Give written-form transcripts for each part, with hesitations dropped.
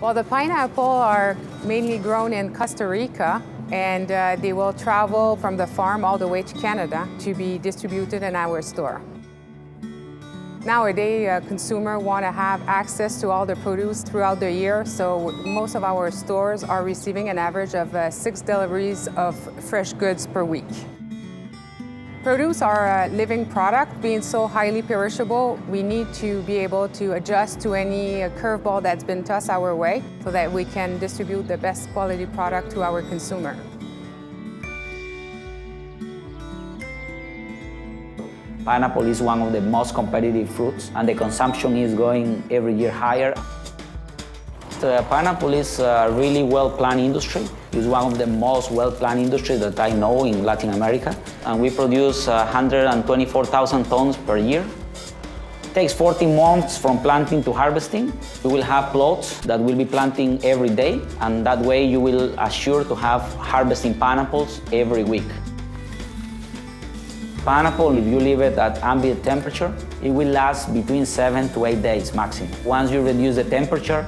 Well, the pineapple are mainly grown in Costa Rica, and they will travel from the farm all the way to Canada to be distributed in our store. Nowadays, consumers want to have access to all the produce throughout the year, so most of our stores are receiving an average of 6 deliveries of fresh goods per week. Produce are a living product. Being so highly perishable, we need to be able to adjust to any curveball that's been tossed our way so that we can distribute the best quality product to our consumer. Pineapple is one of the most competitive fruits, and the consumption is going every year higher. The pineapple is a really well-planned industry. It's one of the most well-planned industries that I know in Latin America. And we produce 124,000 tons per year. It takes 14 months from planting to harvesting. We will have plots that will be planting every day, and that way you will assure to have harvesting pineapples every week. Pineapple, if you leave it at ambient temperature, it will last between 7 to 8 days maximum. Once you reduce the temperature,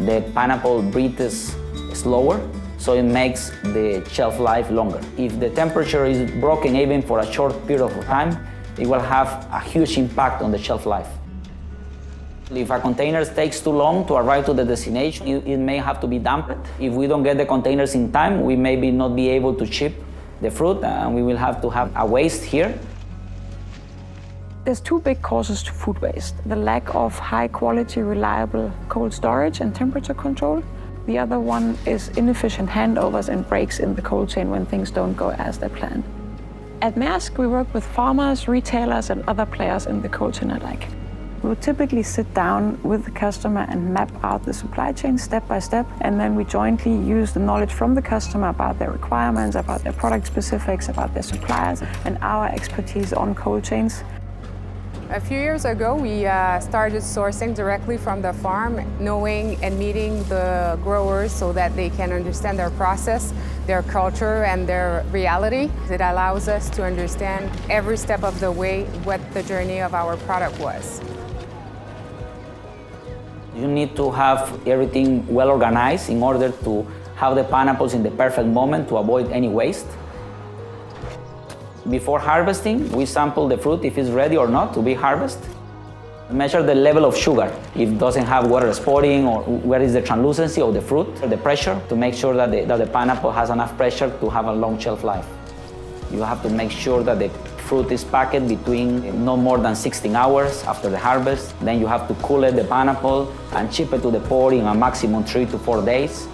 the pineapple breathes slower, so it makes the shelf life longer. If the temperature is broken even for a short period of time, it will have a huge impact on the shelf life. If a container takes too long to arrive to the destination, it may have to be dumped. If we don't get the containers in time, we may not be able to ship the fruit, and we will have to have a waste here. There's two big causes to food waste: the lack of high quality, reliable cold storage and temperature control. The other one is inefficient handovers and breaks in the cold chain when things don't go as they're planned. At Maersk, we work with farmers, retailers, and other players in the cold chain alike. We will typically sit down with the customer and map out the supply chain step by step, and then we jointly use the knowledge from the customer about their requirements, about their product specifics, about their suppliers, and our expertise on cold chains. A few years ago, we started sourcing directly from the farm, knowing and meeting the growers so that they can understand their process, their culture, and their reality. It allows us to understand every step of the way what the journey of our product was. You need to have everything well organized in order to have the pineapples in the perfect moment to avoid any waste. Before harvesting, we sample the fruit if it's ready or not to be harvested. Measure the level of sugar, if it doesn't have water spotting, or where is the translucency of the fruit, or the pressure, to make sure that the pineapple has enough pressure to have a long shelf life. You have to make sure that the fruit is packed between no more than 16 hours after the harvest. Then you have to cool the pineapple and ship it to the port in a maximum 3 to 4 days.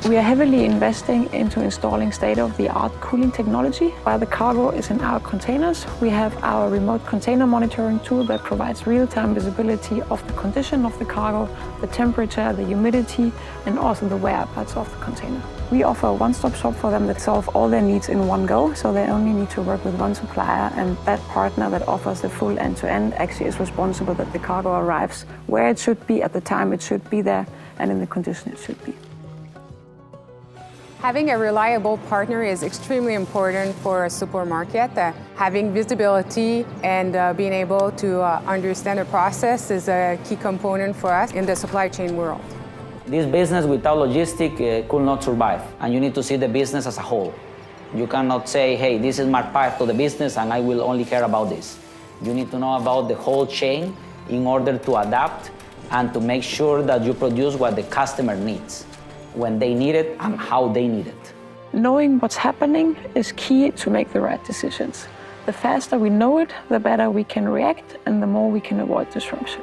We are heavily investing into installing state-of-the-art cooling technology. While the cargo is in our containers, we have our remote container monitoring tool that provides real-time visibility of the condition of the cargo, the temperature, the humidity, and also the whereabouts of the container. We offer a one-stop shop for them that solves all their needs in one go, so they only need to work with one supplier, and that partner that offers the full end-to-end actually is responsible that the cargo arrives where it should be at the time it should be there and in the condition it should be. Having a reliable partner is extremely important for a supermarket. Having visibility and being able to understand the process is a key component for us in the supply chain world. This business without logistics could not survive, and you need to see the business as a whole. You cannot say, hey, this is my part of the business and I will only care about this. You need to know about the whole chain in order to adapt and to make sure that you produce what the customer needs, when they need it and how they need it. Knowing what's happening is key to make the right decisions. The faster we know it, the better we can react and the more we can avoid disruption.